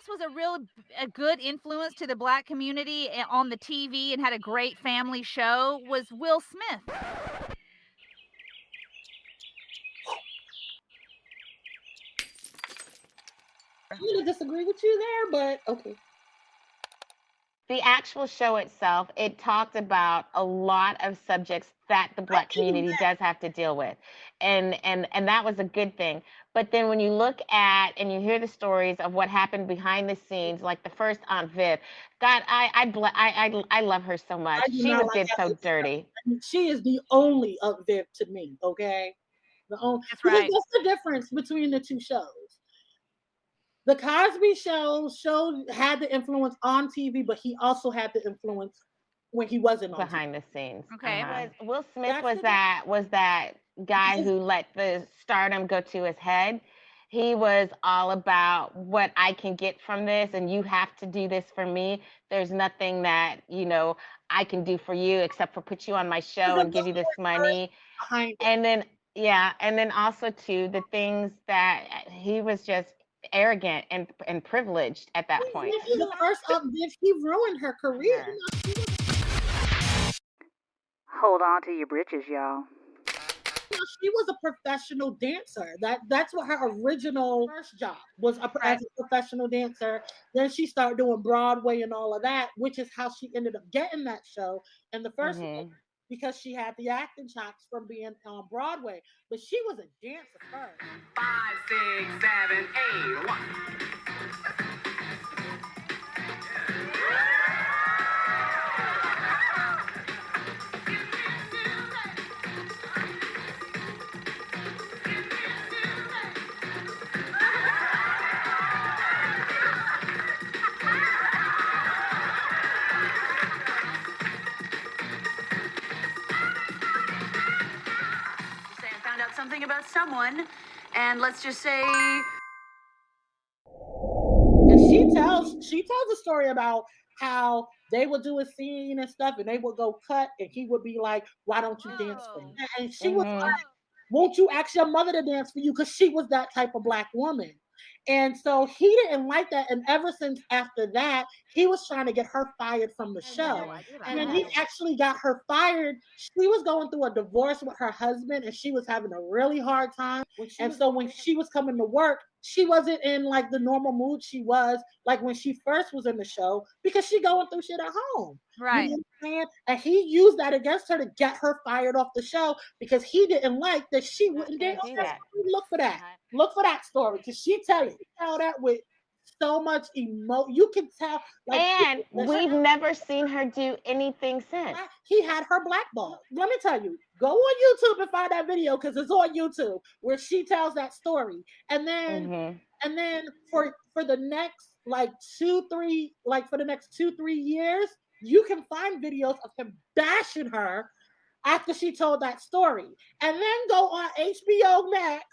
was a good influence to the Black community on the TV and had a great family show was Will Smith. I'm going to disagree with you there, but okay. The actual show itself, it talked about a lot of subjects that the Black community does have to deal with. And that was a good thing. But then when you look at and you hear the stories of what happened behind the scenes, like the first Aunt Viv, God, I love her so much. She was did so dirty. She is the only Aunt Viv to me, okay? The only, That's right. That's the difference between the two shows. The Cosby Show had the influence on TV, but he also had the influence when he wasn't on behind the scenes. Okay. Will Smith was that guy who let the stardom go to his head. He was all about what I can get from this, and you have to do this for me. There's nothing that, you know, I can do for you except for put you on my show and give you this money. And then, yeah, and then also too, the things that he was just arrogant and privileged at that point. The first Viv, he ruined her career. Hold on to your britches, y'all. She was a professional dancer. That's what her original first job was, as a professional dancer. Then she started doing Broadway and all of that, which is how she ended up getting that show in the first place, because she had the acting chops from being on Broadway. But she was a dancer first. 5, 6, 7, 8, 1. Something about someone, and let's just say, and she tells a story about how they would do a scene and stuff, and they would go cut, and he would be like, "Why don't you dance for me?" And she was like, "Won't you ask your mother to dance for you?" Because she was that type of Black woman. And so he didn't like that. And ever since after that, he was trying to get her fired from the show. And when he actually got her fired, she was going through a divorce with her husband, and she was having a really hard time. And so when she was coming to work, she wasn't in like the normal mood she was like when she first was in the show, because she going through shit at home. Right. You know what I'm saying? And he used that against her to get her fired off the show, because he didn't like that she wouldn't dance. Look for that. Look for that story, because she tell that with so much emotion. You can tell. Like, and we've never seen her do anything since. He had her blackballed. Let me tell you, go on YouTube and find that video, because it's on YouTube, where she tells that story. And then for the next like 2-3 years, you can find videos of him bashing her after she told that story. And then go on HBO Max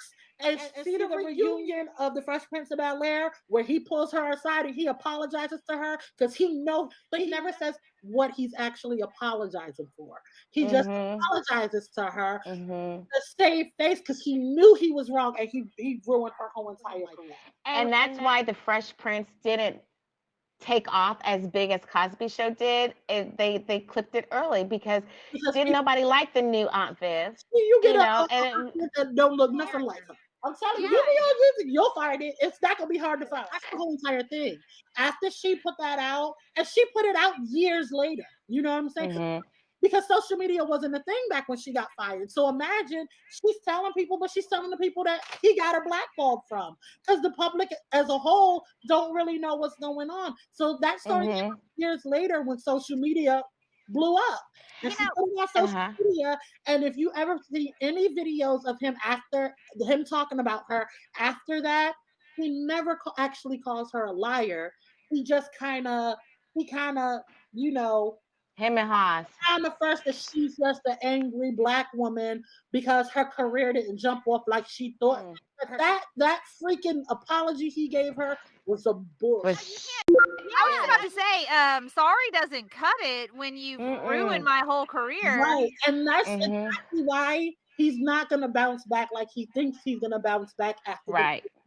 and see the reunion of the Fresh Prince of Bel-Air, where he pulls her aside and he apologizes to her, because he knows, but he never says what he's actually apologizing for. He just apologizes to her to save face, because he knew he was wrong, and he ruined her whole entire career. And that's why the Fresh Prince didn't take off as big as Cosby Show did. They clipped it early because didn't nobody like the new Aunt Viv. You know, and it don't look nothing like her. I'm telling you, you'll find it. It's not gonna be hard to find. That's the whole entire thing. After she put that out, and she put it out years later. You know what I'm saying? Because social media wasn't a thing back when she got fired. So imagine she's telling people, but she's telling the people that he got her blackballed from, because the public as a whole don't really know what's going on. So that story years later, when social media blew up, and she put it on social media. And if you ever see any videos of him after him talking about her after that, he never actually calls her a liar. He just kind of, you know, him and Haas. I'm the first that she's just an angry Black woman because her career didn't jump off like she thought. But that freaking apology he gave her was a bullshit. I was about to say, sorry doesn't cut it when you ruined my whole career. Right, and that's exactly why he's not going to bounce back like he thinks he's going to bounce back after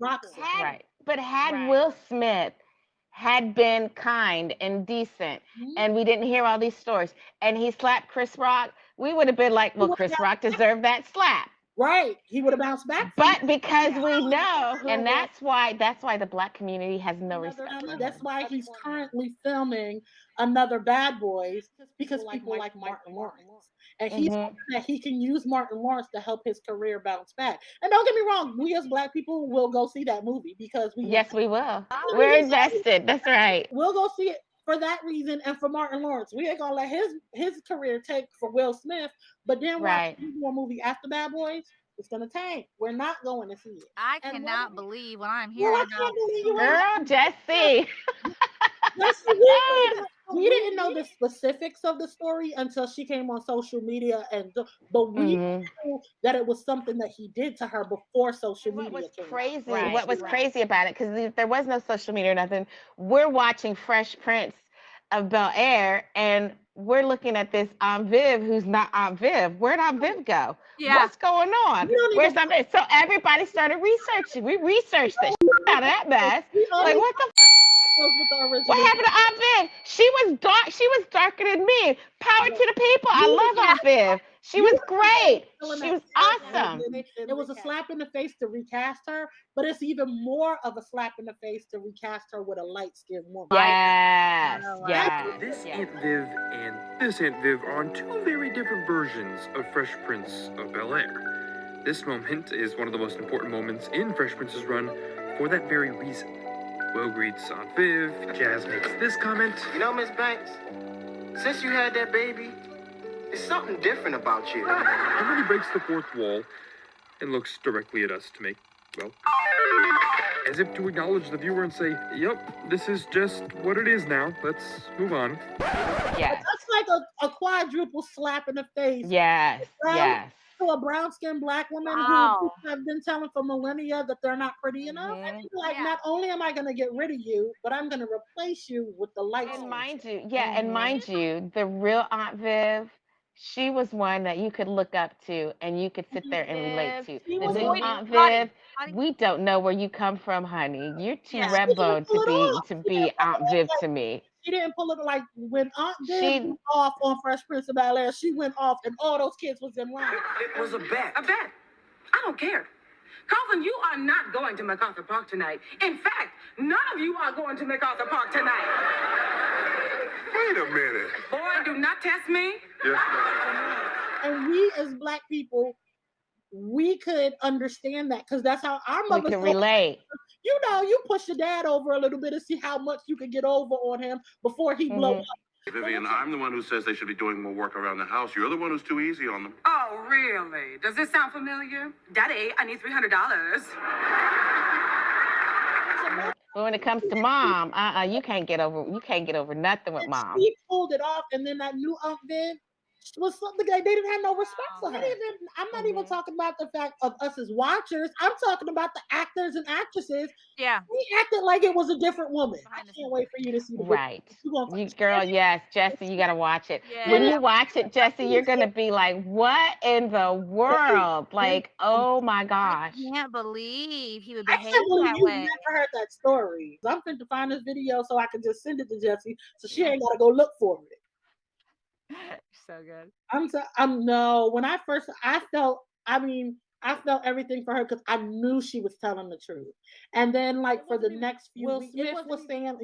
Roxy. Right. But had Will Smith had been kind and decent, and we didn't hear all these stories, and he slapped Chris Rock, we would have been like, well, Chris Rock deserved that slap. Right. He would have bounced back. But because we know, and that's why the Black community has no respect for him. That's why he's currently filming another Bad Boys, because people like Martin Lawrence. And he's hoping that he can use Martin Lawrence to help his career bounce back. And don't get me wrong, we as Black people will go see that movie because we will. We're invested. That's right. We'll go see it for that reason and for Martin Lawrence. We ain't gonna let his career take for Will Smith, but then when we do a movie after Bad Boys, it's gonna tank. We're not going to see it. I cannot believe what I'm hearing. Girl, Jessie. We didn't know the specifics of the story until she came on social media, but we knew that it was something that he did to her before social media. What was crazy about it, because there was no social media or nothing, we're watching Fresh Prince of Bel-Air, and we're looking at this Aunt Viv who's not Aunt Viv. Where'd Aunt Viv go? Yeah. What's going on? Where's Aunt Viv? So everybody started researching. We researched the shit out of that mess. Like, what the what happened to Aunt Viv? She was dark. She was darker than me. Power to the people. I love Aunt Viv. She was great. She was awesome. It was a slap in the face to recast her, but it's even more of a slap in the face to recast her with a light-skinned woman. Yes. This Aunt Viv and this Aunt Viv are on two very different versions of Fresh Prince of Bel-Air. This moment is one of the most important moments in Fresh Prince's run for that very reason. Will greets Aunt Viv, Jazz makes this comment. You know, Miss Banks, since you had that baby, there's something different about you. And then he breaks the fourth wall and looks directly at us to make, well, as if to acknowledge the viewer and say, yep, this is just what it is now. Let's move on. Yes. That's like a quadruple slap in the face. Yes. To a brown-skinned Black woman who have been telling for millennia that they're not pretty enough. Not only am I going to get rid of you, but I'm going to replace you with the light. And mind you, the real Aunt Viv, she was one that you could look up to and you could sit there and relate to. The new Aunt Viv, we don't know where you come from, honey. You're too red-boned to be Aunt Viv to me. She didn't pull it like when Aunt Viv went off on Fresh Prince of Bel-Air. She went off, and all those kids was in line. It was a bet. A bet? I don't care. Calvin, you are not going to MacArthur Park tonight. In fact, none of you are going to MacArthur Park tonight. Wait a minute. Boy, do not test me. Yes, and we as Black people, we could understand that because that's how our mothers can relate. You know, you push your dad over a little bit to see how much you can get over on him before he blows up. Vivian, I'm the one who says they should be doing more work around the house. You're the one who's too easy on them. Oh, really? Does this sound familiar? Daddy, I need $300. But when it comes to mom, you can't get over nothing with mom. She pulled it off, and then that new Aunt Viv was something they didn't have no respect for her. I'm not even talking about the fact of us as watchers. I'm talking about the actors and actresses. Yeah, they acted like it was a different woman. I can't wait for you to see the right. Girl, yes, Jessie, you gotta watch it. Yeah. When you watch it, Jessie, you're gonna be like, "What in the world?" Like, oh my gosh! I can't believe he would behave that way. Never heard that story. I'm going to find this video so I can just send it to Jessie, so she ain't gotta go look for it. So good. When I felt everything for her because I knew she was telling the truth. And then for the next few weeks, Smith was saying,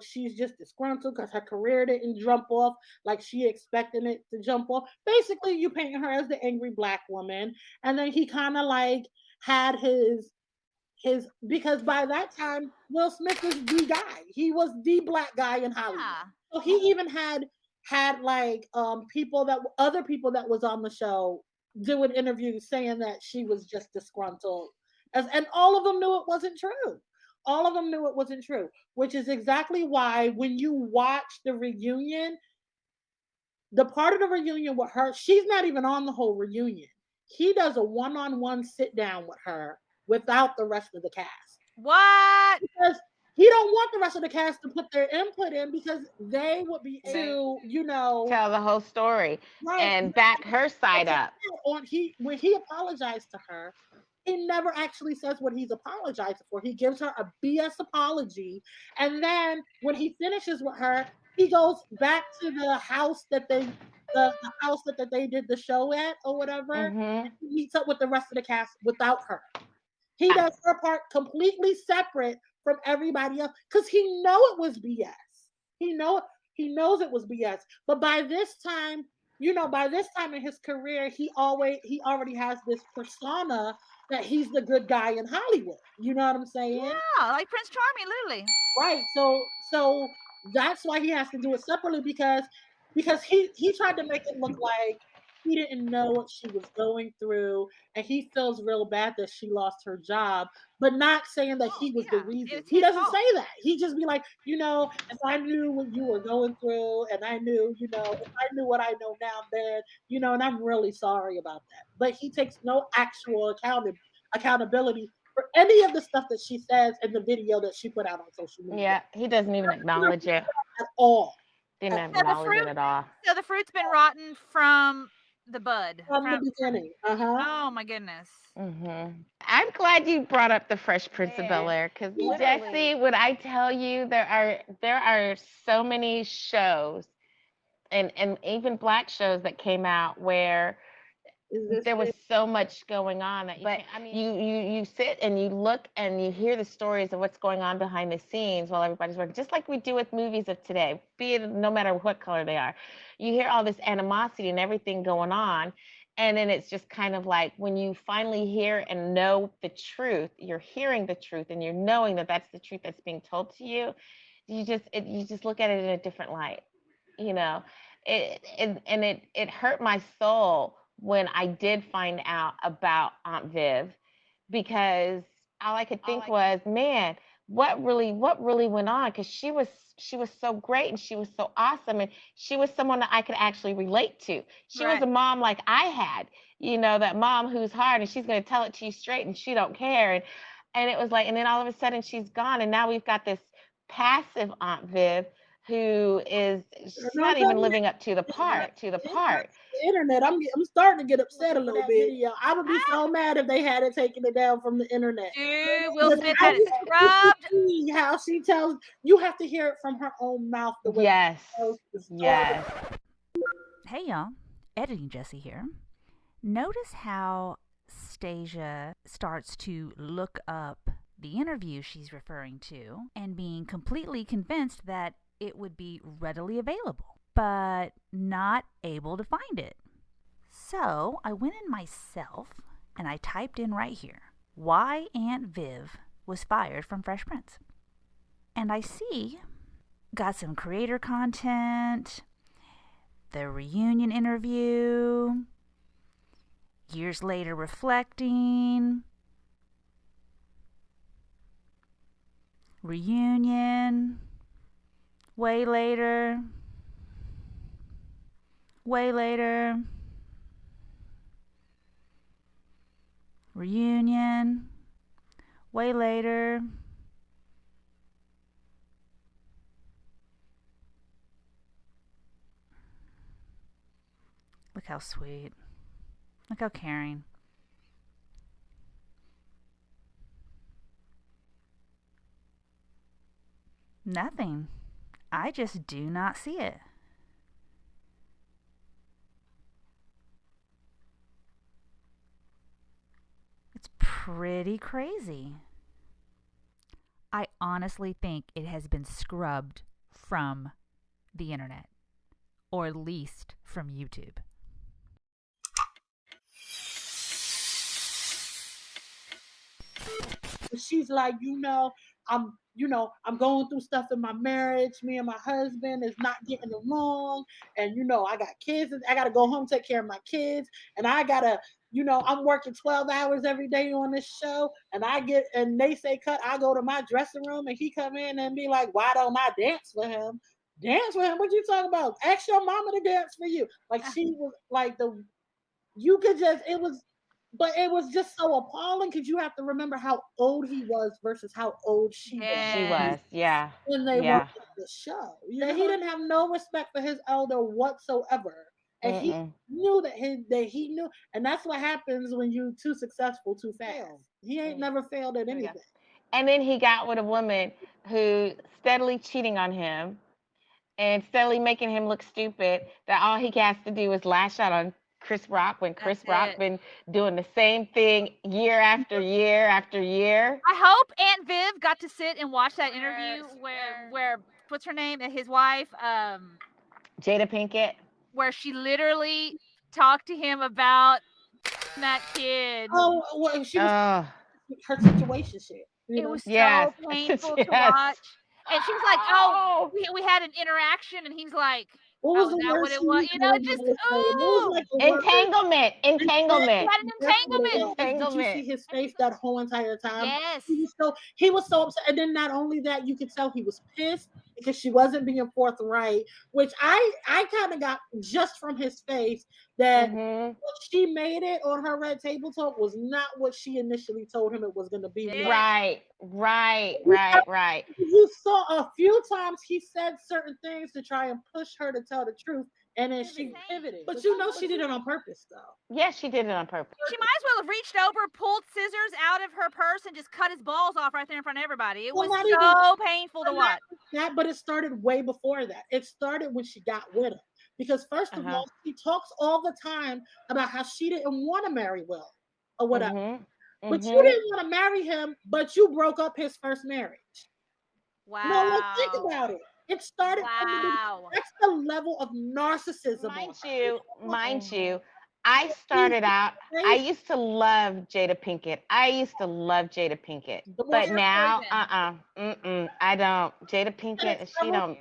she's just disgruntled because her career didn't jump off like she expected it to jump off. Basically, you paint her as the angry Black woman. And then he kind of had his because by that time, Will Smith was the guy. He was the Black guy in Hollywood. Yeah. So he even had other people that was on the show doing interviews saying that she was just disgruntled, and all of them knew it wasn't true. All of them knew it wasn't true, which is exactly why when you watch the reunion, the part of the reunion with her, she's not even on the whole reunion. He does a one-on-one sit down with her without the rest of the cast. What? Because he don't want the rest of the cast to put their input in because they would be to, tell the whole story and back her side up. When he apologized to her, he never actually says what he's apologizing for. He gives her a BS apology, and then when he finishes with her, he goes back to the house that the house that they did the show at or whatever, and Mm-hmm. he meets up with the rest of the cast without her. He does her part completely separate from everybody else because he know it was BS. He know he knows it was BS. But by this time, by this time in his career, he already has this persona that he's the good guy in Hollywood. You know what I'm saying? Yeah, like Prince Charming, literally. Right. So that's why he has to do it separately because he tried to make it look like he didn't know what she was going through and he feels real bad that she lost her job, but not saying that he was the reason. It's He his doesn't fault. say that. He just be like, if I knew what you were going through and I knew, if I knew what I know now then, and I'm really sorry about that. But he takes no actual accountability for any of the stuff that she says in the video that she put out on social media Yeah, he doesn't even acknowledge it. at all. Didn't At acknowledge it at all. So the fruit's been rotten from the bud. From the beginning. Oh my goodness. Mm-hmm. I'm glad you brought up the Fresh Prince of Bel-Air because Jesse, would I tell you there are so many shows and even black shows that came out where there was so much going on that you sit and you look and you hear the stories of what's going on behind the scenes while everybody's working, just like we do with movies of today, be it no matter what color they are. You hear all this animosity and everything going on, and then it's just kind of like when you finally hear and know the truth, you're hearing the truth and you're knowing that that's the truth that's being told to you. You just look at it in a different light, you know. It hurt my soul when I did find out about Aunt Viv, because all I could think was, man, what really went on? Because she was so great and she was so awesome and she was someone that I could actually relate to. She was a mom like I had, that mom who's hard and she's going to tell it to you straight and she don't care. And it was like, and then all of a sudden she's gone and now we've got this passive Aunt Viv who is she's not even living up to the part. The internet. I'm starting to get upset a little bit. I would be so mad if they had it taken it down from the internet. Dude, Will Smith had it scrubbed. See how she tells you have to hear it from her own mouth. The way Yes. Yes. Hey y'all, editing Jesse here. Notice how Stasia starts to look up the interview she's referring to and being completely convinced that it would be readily available, but not able to find it. So I went in myself and I typed in right here, why Aunt Viv was fired from Fresh Prince. And I see, got some creator content, the reunion interview, years later reflecting, reunion, way later, reunion, way later. Look how sweet. Look how caring. Nothing. I just do not see it. It's pretty crazy. I honestly think it has been scrubbed from the internet, or at least from YouTube. She's like, I'm going through stuff in my marriage. Me and my husband is not getting along, and I got kids. I got to go home take care of my kids, and I gotta, I'm working 12 hours every day on this show, and they say cut. I go to my dressing room, and he come in and be like, why don't I dance for him? Dance for him? What you talking about? Ask your mama to dance for you. Like she was like you could just But it was just so appalling because you have to remember how old he was versus how old she was. She was, yeah. When they were on the show. He didn't have no respect for his elder whatsoever. And he knew that he knew, and that's what happens when you too successful too fast. He ain't never failed at anything. And then he got with a woman who steadily cheating on him and steadily making him look stupid, that all he has to do is lash out on Chris Rock when Chris Rock been doing the same thing year after year after year. I hope Aunt Viv got to sit and watch that interview where what's her name? His wife, Jada Pinkett. Where she literally talked to him about that kid. Oh, well, she was her situation shit. It was so painful to watch. And she was like, "Oh, we had an interaction," and he's like, "What was that what it was?" You know, just entanglement. Had an entanglement. Did you see his face that whole entire time? Yes. He was so upset, and then not only that, you could tell he was pissed because she wasn't being forthright, which I kind of got just from his face that what she made it on her Red Table Talk was not what she initially told him it was going to be. Right. You saw a few times he said certain things to try and push her to tell the truth, and then she pivoted. But you know she did it on purpose, though. Yes, she did it on purpose. She might as well have reached over, pulled scissors out of her purse, and just cut his balls off right there in front of everybody. It was so painful to watch. But it started way before that. It started when she got with him. Because first of all, she talks all the time about how she didn't want to marry Will or whatever. But you didn't want to marry him, but you broke up his first marriage. Wow. No, let's think about it. It started. That's the level of narcissism. Mind you, I started out. I used to love Jada Pinkett. But now, I don't. Jada Pinkett, she don't.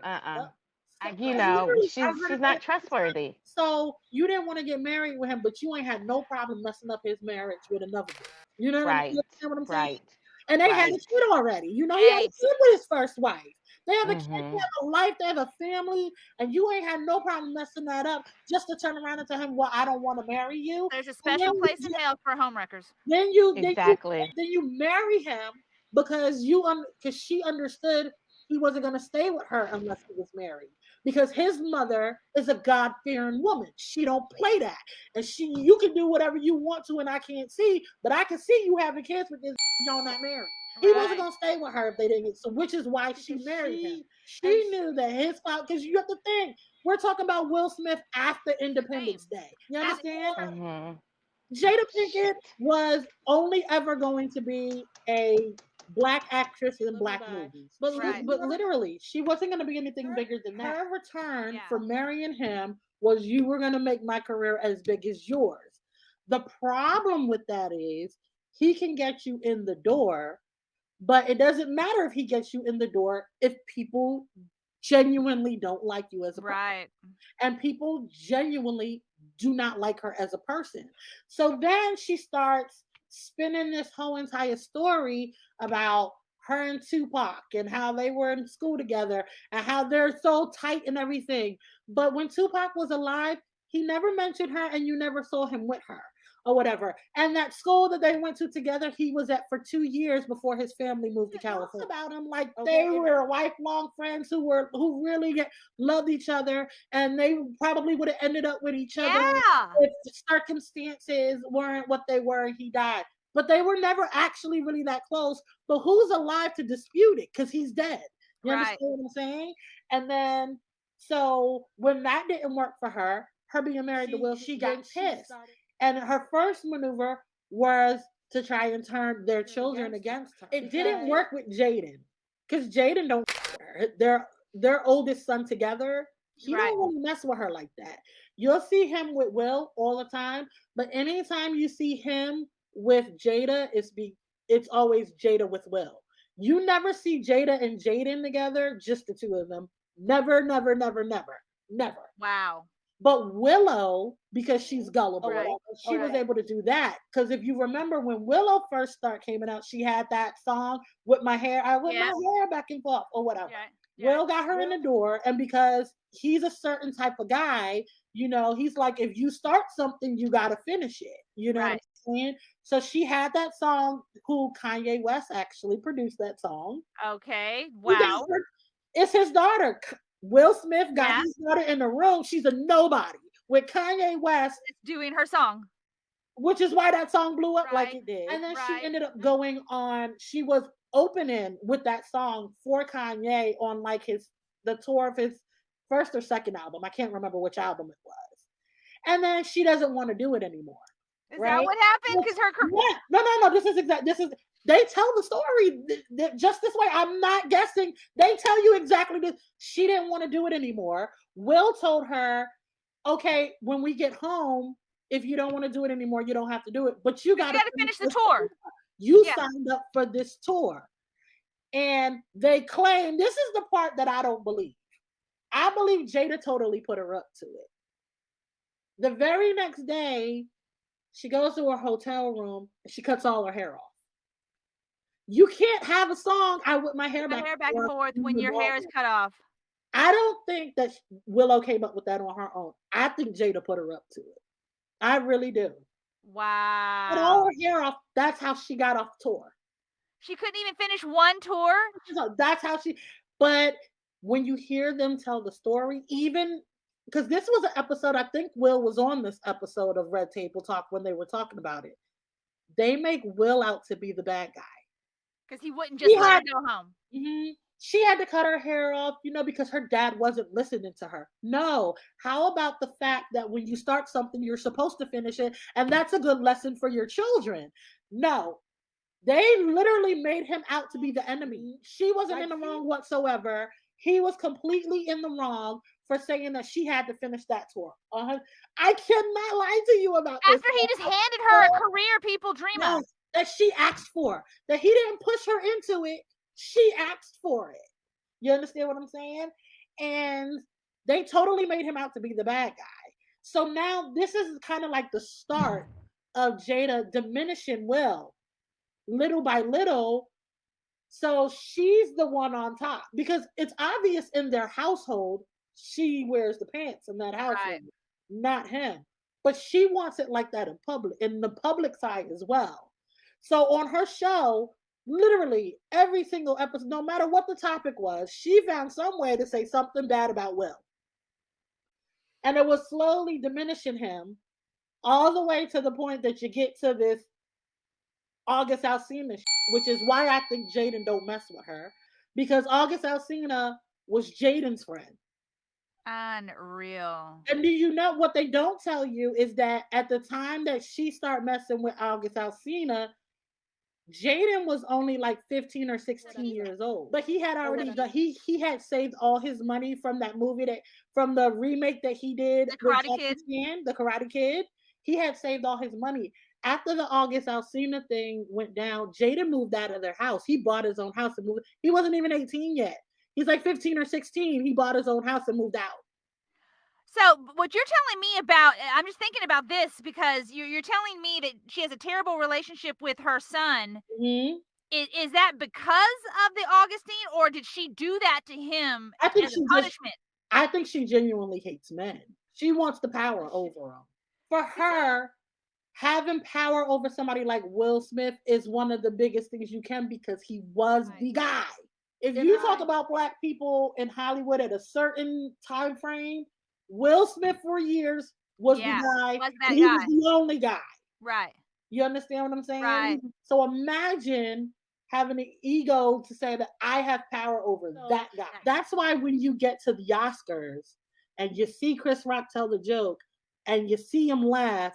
You know, she's not trustworthy. So you didn't want to get married with him, but you ain't had no problem messing up his marriage with another girl. You know what I'm saying? And they had a kid already. You know, he had a kid with his first wife. They have a kid, they have a life, they have a family, and you ain't had no problem messing that up just to turn around and tell him, "Well, I don't want to marry you." There's a special place in hell for homewreckers. Then you marry him because she understood he wasn't going to stay with her unless he was married. Because his mother is a God-fearing woman. She don't play that. And you can do whatever you want to, and I can't see, but I can see you having kids with this y'all not married. He wasn't going to stay with her if they didn't. So, which is why she married him. She knew that his fault, because you have to think, we're talking about Will Smith after Independence Day. You understand? Jada Pinkett was only ever going to be a Black actress in Black movies. But literally, she wasn't going to be anything bigger than that. Her return for marrying him was, you were going to make my career as big as yours. The problem with that is he can get you in the door, but it doesn't matter if he gets you in the door if people genuinely don't like you as a person. And people genuinely do not like her as a person. So then she starts spinning this whole entire story about her and Tupac and how they were in school together and how they're so tight and everything. But when Tupac was alive, he never mentioned her, and you never saw him with her or whatever. And that school that they went to together, he was at for 2 years before his family moved to California. About him like they were lifelong friends who really loved each other, and they probably would have ended up with each other if the circumstances weren't what they were and he died. But they were never actually really that close. But who's alive to dispute it? Because he's dead. You understand what I'm saying? And then, so when that didn't work for her being married to Will, she got pissed. And her first maneuver was to try and turn their children against her. It didn't work with Jaden, because Jaden don't her. Their oldest son together. He don't really mess with her like that. You'll see him with Will all the time, but anytime you see him with Jada, it's always Jada with Will. You never see Jada and Jaden together, just the two of them. Never, never, never, never, never. Wow. But Willow, because she's gullible, she was able to do that. Because if you remember when Willow first came out, she had that song, "With my hair back and forth," or whatever. Will got her in the door, and because he's a certain type of guy, you know, he's like, if you start something, you got to finish it. You know what I'm saying? So she had that song, who Kanye West actually produced that song. Okay. Wow. It's his daughter. Will Smith got his daughter in the room. She's a nobody. with Kanye West doing her song, which is why that song blew up like Right, it did. And then she right. ended up going on. She was opening with that song for Kanye on like the tour of his first or second album. I can't remember which album it was. And then she doesn't want to do it anymore. Is right? that what happened? Because her Yeah. No. This is they tell the story just this way. I'm not guessing. They tell you exactly this. She didn't want to do it anymore. Will told her, okay, when we get home, if you don't want to do it anymore, you don't have to do it. But you got to finish the tour. You Yeah. signed up for this tour. And they claim, this is the part that I don't believe. I believe Jada totally put her up to it. The very next day, she goes to her hotel room and she cuts all her hair off. You can't have a song, I whip my hair back and forth when your hair is cut off. I don't think that Willow came up with that on her own. I think Jada put her up to it. I really do. Wow. Cut all her hair off. That's how she got off tour. She couldn't even finish one tour? So that's how but when you hear them tell the story, even because this was an episode, I think Will was on this episode of Red Table Talk when they were talking about it. They make Will out to be the bad guy. Because he wouldn't just let her go home. Mm-hmm. She had to cut her hair off, because her dad wasn't listening to her. No. How about the fact that when you start something, you're supposed to finish it, and that's a good lesson for your children? No. They literally made him out to be the enemy. She wasn't in the wrong whatsoever. He was completely in the wrong for saying that she had to finish that tour. I cannot lie to you about this. After he just handed her a career people dream of. That she asked for. That he didn't push her into it. She asked for it. You understand what I'm saying? And they totally made him out to be the bad guy. So now this is kind of like the start of Jada diminishing Will little by little. So she's the one on top because it's obvious in their household she wears the pants in that household, not him. But she wants it like that in the public side as well. So on her show, literally every single episode, no matter what the topic was, she found some way to say something bad about Will. And it was slowly diminishing him all the way to the point that you get to this August Alsina, which is why I think Jaden don't mess with her, because August Alsina was Jaden's friend. Unreal. And do you know what they don't tell you is that at the time that she started messing with August Alsina, Jaden was only like 15 or 16 years old. But he had already he had saved all his money from that movie from the remake that he did, The Karate Kid. The Karate Kid. He had saved all his money. After the August Alsina thing went down, Jaden moved out of their house. He bought his own house and moved. He wasn't even 18 yet. He's like 15 or 16. He bought his own house and moved out. So what you're telling me about, I'm just thinking about this because you're telling me that she has a terrible relationship with her son. Mm-hmm. Is that because of the Augustine, or did she do that to him as a punishment? I think she genuinely hates men. She wants the power over them. For her, having power over somebody like Will Smith is one of the biggest things you can because he was the guy. If you talk about Black people in Hollywood at a certain time frame, Will Smith for years was the guy. He was the only guy. Right. You understand what I'm saying? Right. So imagine having the ego to say that I have power over that guy. That's why when you get to the Oscars and you see Chris Rock tell the joke and you see him laugh,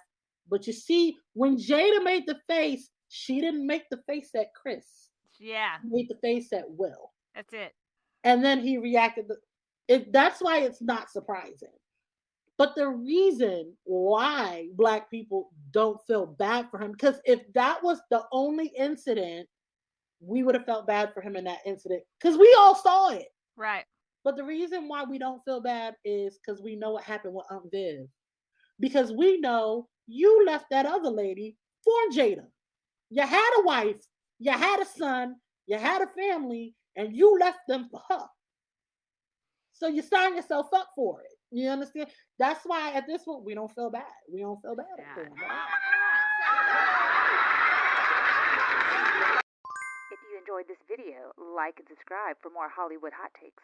but you see when Jada made the face, she didn't make the face at Chris. Yeah. She made the face at Will. That's it. And then he reacted. That's why it's not surprising. But the reason why Black people don't feel bad for him, because if that was the only incident, we would have felt bad for him in that incident because we all saw it. Right. But the reason why we don't feel bad is because we know what happened with Aunt Viv. Because we know you left that other lady for Jada. You had a wife, you had a son, you had a family, and you left them for her. So you sign yourself up for it. You understand? That's why at this point we don't feel bad. We don't feel bad. Right? If you enjoyed this video, like and subscribe for more Hollywood hot takes.